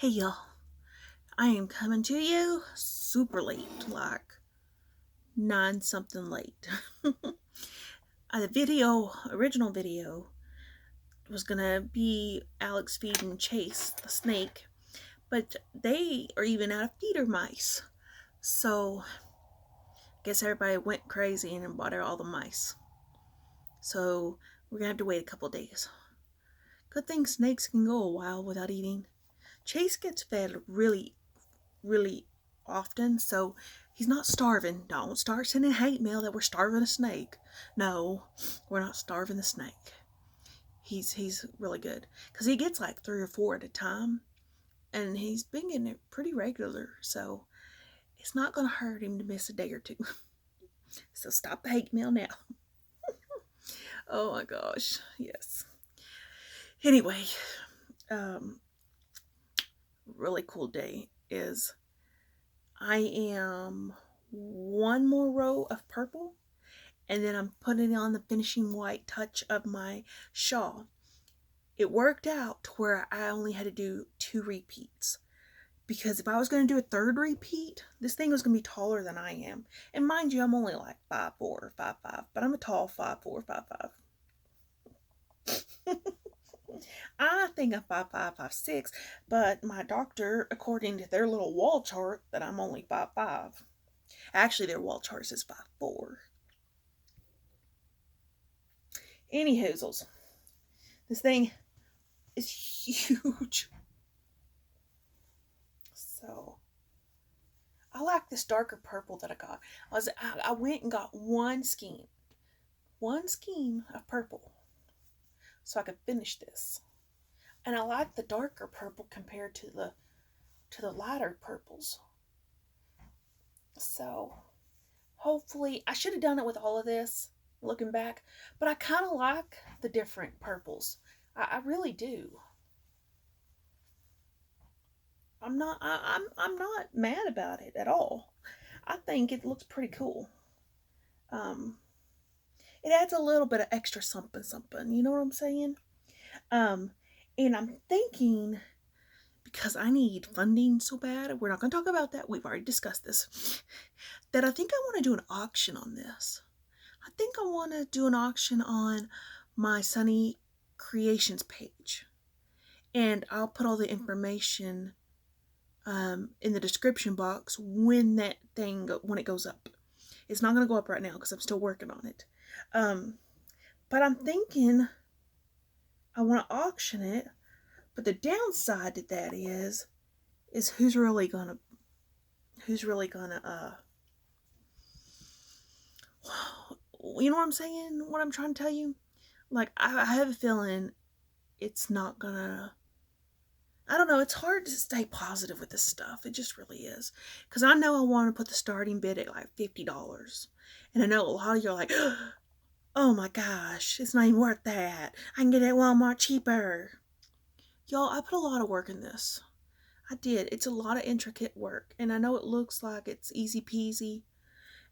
Hey y'all, I am coming to you super late, like 9 something late. The original video, was gonna be Alex feeding Chase, the snake, but they are even out of feeder mice. So, guess everybody went crazy and bought out all the mice. So, we're gonna have to wait a couple days. Good thing snakes can go a while without eating. Chase gets fed really often, so he's not starving. Don't start sending hate mail that we're starving a snake. No, we're not starving the snake. He's really good because he gets like 3 or 4 at a time, and he's been getting it pretty regular, so it's not gonna hurt him to miss a day or two. So stop the hate mail now. Oh my gosh, yes. Anyway, um, really cool day is I am one more row of purple, and then I'm putting on the finishing white touch of my shawl. It worked out to where I only had to do 2 repeats, because if I was going to do a third repeat, this thing was going to be taller than I am. And mind you, I'm only like 5'4" or 5'5", but I'm a tall 5'4", 5'5". I think I'm 5'5", 5'6", but my doctor, according to their little wall chart, that I'm only 5'5". Actually, their wall chart says 5'4". Anyhoozles, this thing is huge. So I like this darker purple that I got. I went and got one skein of purple, so I could finish this. And I like the darker purple compared to the lighter purples. So hopefully, I should have done it with all of this, looking back, but I kind of like the different purples. I really do. I'm not mad about it at all. I think it looks pretty cool. Um, it adds a little bit of extra something something. You know what I'm saying? Um, and I'm thinking, because I need funding so bad, we're not going to talk about that. We've already discussed this. That I think I want to do an auction on this. I think I want to do an auction on my Sunny Creations page, and I'll put all the information in the description box when it goes up. It's not going to go up right now because I'm still working on it. But I'm thinking I want to auction it. But the downside to that is who's really gonna you know what I'm saying? What I'm trying to tell you? Like, I have a feeling it's not gonna. I don't know. It's hard to stay positive with this stuff. It just really is. Because I know I want to put the starting bid at like $50. And I know a lot of you are like, oh my gosh, it's not even worth that. I can get it at Walmart cheaper. Y'all, I put a lot of work in this. I did. It's a lot of intricate work. And I know it looks like it's easy peasy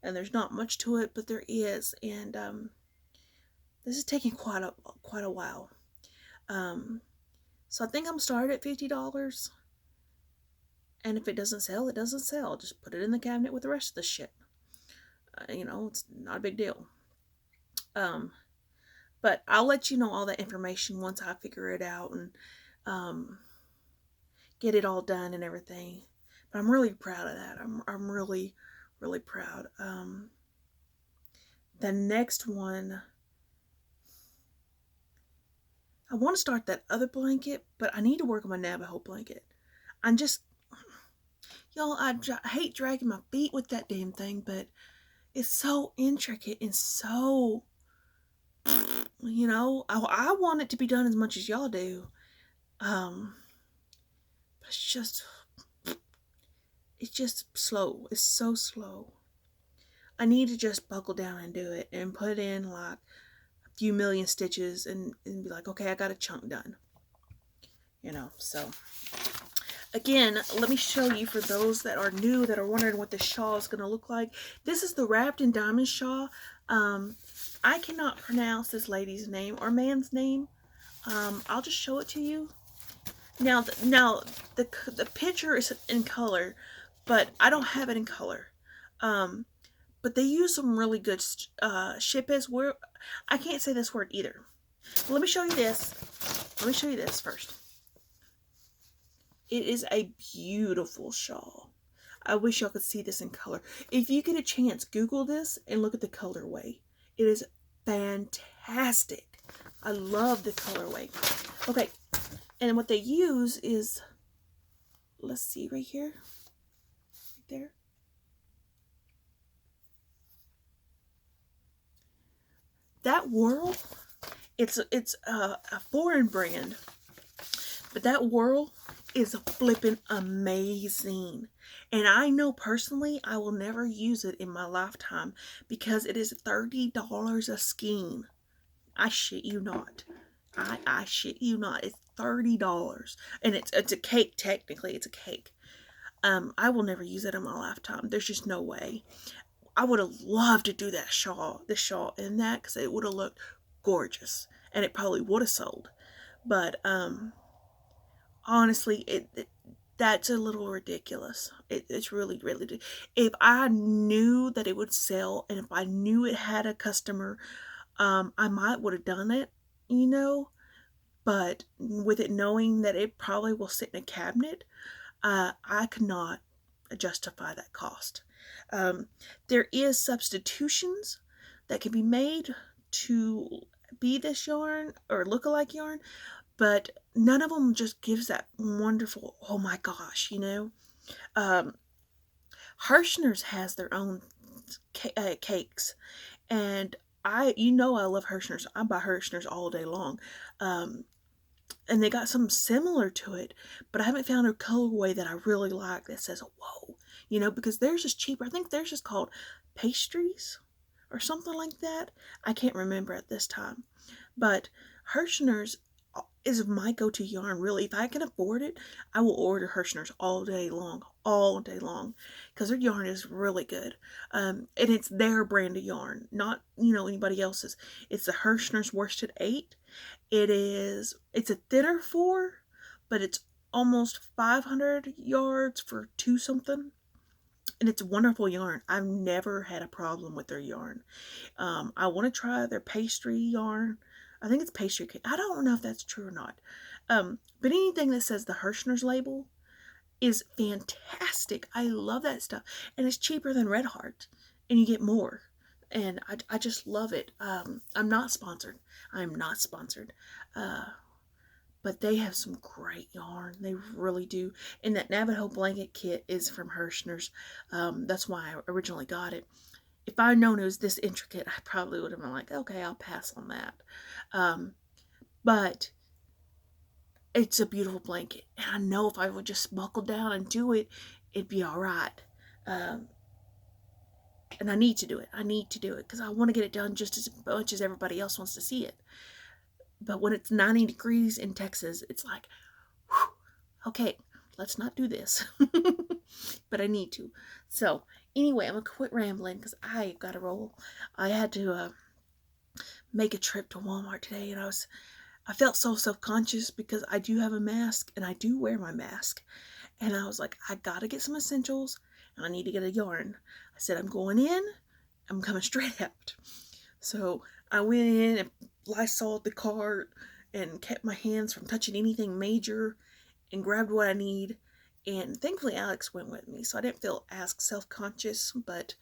and there's not much to it, but there is. And this is taking quite a while. So I think I'm started at $50. And if it doesn't sell, it doesn't sell. Just put it in the cabinet with the rest of the shit. It's not a big deal. But I'll let you know all that information once I figure it out and get it all done and everything. But I'm really proud of that. I'm really proud. The next one, I want to start that other blanket, but I need to work on my Navajo blanket. Y'all, I hate dragging my feet with that damn thing, but it's so intricate and so, I want it to be done as much as y'all do. It's just slow. It's so slow. I need to just buckle down and do it and put in like a few million stitches and be like, okay, I got a chunk done. So again, let me show you, for those that are new, that are wondering what this shawl is going to look like. This is the Wrapped in Diamond shawl. I cannot pronounce this lady's name or man's name. I'll just show it to you. Now the picture is in color, but I don't have it in color. Um, but they use some really good ship as word. I can't say this word either. Let me show you this. Let me show you this first. It is a beautiful shawl. I wish y'all could see this in color. If you get a chance, Google this and look at the colorway. It is fantastic. I love the colorway. Okay, and what they use is, let's see right here, right there. That Whirl, it's a foreign brand, but that Whirl is flipping amazing. And I know personally I will never use it in my lifetime because it is $30 a skein. I shit you not. I shit you not. It's $30. And it's a cake, technically. It's a cake. I will never use it in my lifetime. There's just no way. I would have loved to do that shawl, the shawl in that, because it would have looked gorgeous. And it probably would have sold. But honestly, that's a little ridiculous. It's really, really. If I knew that it would sell, and if I knew it had a customer, I might would have done it, you know. But with it knowing that it probably will sit in a cabinet, I could not justify that cost. Um, there is substitutions that can be made to be this yarn or look-alike yarn, but none of them just gives that wonderful, oh my gosh, you know. Um, Hirschner's has their own cakes, and I love Hirschner's. I buy Hirschner's all day long. And they got something similar to it, but I haven't found a colorway that I really like that says, whoa, you know, because theirs is cheaper. I think theirs is called pastries or something like that. I can't remember at this time. But Hirschner's is my go-to yarn, really. If I can afford it, I will order Hirschner's all day long, because their yarn is really good. And it's their brand of yarn, not, you know, anybody else's. It's the Hirschner's Worsted 8. It's a thinner 4, but it's almost 500 yards for 2 something. And it's wonderful yarn. I've never had a problem with their yarn. I want to try their pastry yarn. I think it's pastry cake. I don't know if that's true or not. But anything that says the Hirschner's label is fantastic. I love that stuff. And it's cheaper than Red Heart. And you get more. And I just love it. I'm not sponsored. I'm not sponsored. But they have some great yarn. They really do. And that Navajo blanket kit is from Hirschner's. That's why I originally got it. If I'd known it was this intricate, I probably would have been like, okay, I'll pass on that. But it's a beautiful blanket. And I know if I would just buckle down and do it, it'd be all right. And I need to do it. I need to do it because I want to get it done just as much as everybody else wants to see it. But when it's 90 degrees in Texas, it's like, whew, okay, let's not do this. But I need to. So, anyway, I'm going to quit rambling because I got to roll. I had to make a trip to Walmart today, and I felt so self-conscious because I do have a mask, and I do wear my mask. And I was like, I got to get some essentials, and I need to get a yarn. I said, I'm going in, I'm coming straight out. So I went in and Lysoled the cart and kept my hands from touching anything major and grabbed what I need. And thankfully Alex went with me, so I didn't feel as self-conscious, but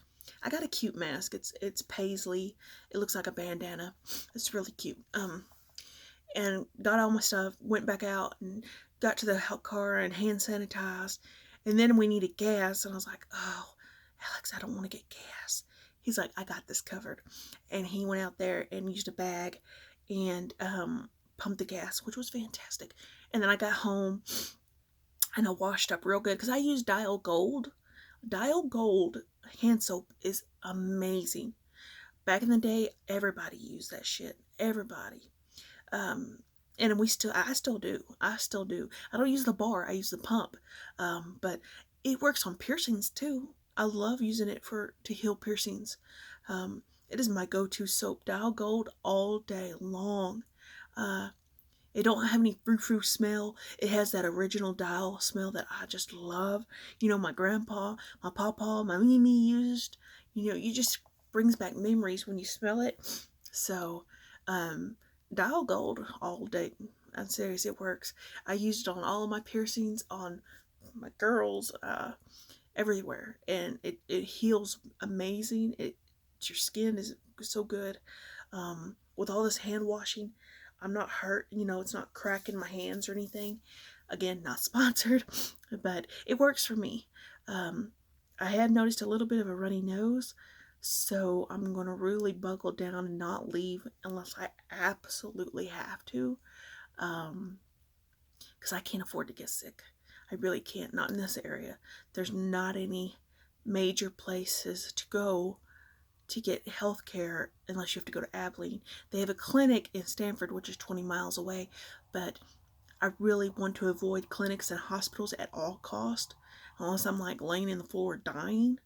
I got a cute mask. It's paisley. It looks like a bandana. It's really cute. And got all my stuff, went back out and got to the car and hand sanitized. And then we needed gas, and I was like, oh, Alex, I don't want to get gas. He's like, I got this covered. And he went out there and used a bag and pumped the gas, which was fantastic. And then I got home and I washed up real good because I used Dial Gold. Dial Gold hand soap is amazing. Back in the day, everybody used that shit. Everybody. And I still do. I still do. I don't use the bar. I use the pump. But it works on piercings too. I love using it to heal piercings. It is my go-to soap. Dial Gold all day long. It don't have any frou-frou smell. It has that original dial smell that I just love. My grandpa, my papa, my Mimi used. You just brings back memories when you smell it. So, um, dial gold all day. I'm serious, it works. I used it on all of my piercings, on my girls, everywhere, and it heals amazing. Your skin is so good. With all this hand washing, I'm not hurt. It's not cracking my hands or anything. Again, not sponsored, but it works for me. Um, I had noticed a little bit of a runny nose, so I'm going to really buckle down and not leave unless I absolutely have to, because I can't afford to get sick. I really can't, not in this area. There's not any major places to go to get health care unless you have to go to Abilene. They have a clinic in Stamford, which is 20 miles away, but I really want to avoid clinics and hospitals at all cost, unless I'm like laying in the floor dying,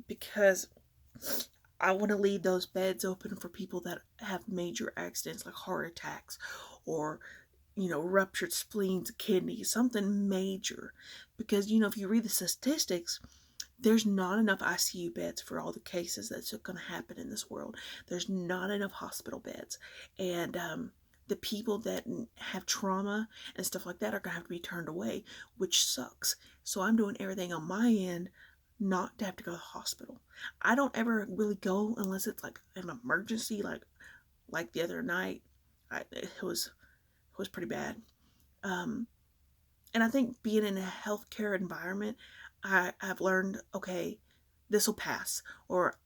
because I want to leave those beds open for people that have major accidents like heart attacks or ruptured spleens, kidneys, something major. Because, if you read the statistics, there's not enough ICU beds for all the cases that's going to happen in this world. There's not enough hospital beds. And the people that have trauma and stuff like that are going to have to be turned away, which sucks. So I'm doing everything on my end not to have to go to the hospital. I don't ever really go unless it's like an emergency, like the other night. It was pretty bad. Um, and I think being in a healthcare environment, I've learned, okay, this will pass, or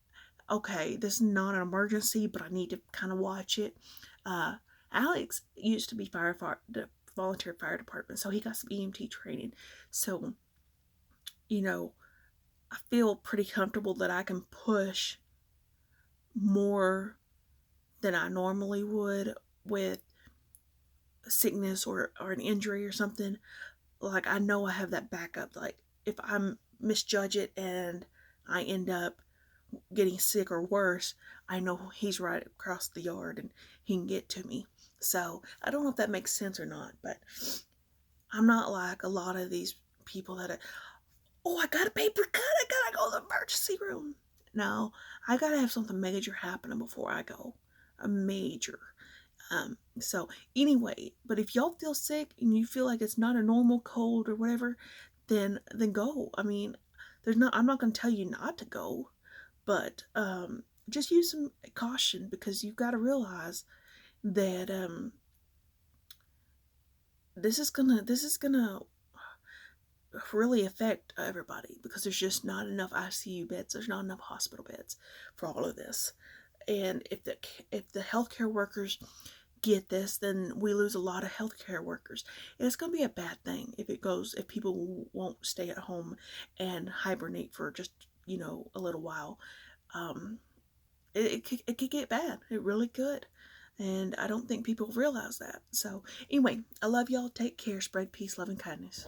okay, this is not an emergency, but I need to kind of watch it. Uh, Alex used to be the volunteer fire department, so he got some EMT training. So, I feel pretty comfortable that I can push more than I normally would with sickness or an injury or something. Like, I know I have that backup. Like, if I misjudge it and I end up getting sick or worse, I know he's right across the yard and he can get to me. So I don't know if that makes sense or not, but I'm not like a lot of these people that are, oh, I got a paper cut, I gotta go to the emergency room. No, I gotta have something major happening before I go. A major. So anyway, but if y'all feel sick and you feel like it's not a normal cold or whatever, then go. I mean, I'm not gonna tell you not to go, but just use some caution, because you've got to realize that this is gonna really affect everybody, because there's just not enough ICU beds, there's not enough hospital beds for all of this. And if the healthcare workers get this, then we lose a lot of healthcare workers. And it's going to be a bad thing if people won't stay at home and hibernate for just, a little while. Um, it could get bad. It really could. And I don't think people realize that. So, anyway, I love y'all. Take care. Spread peace, love, and kindness.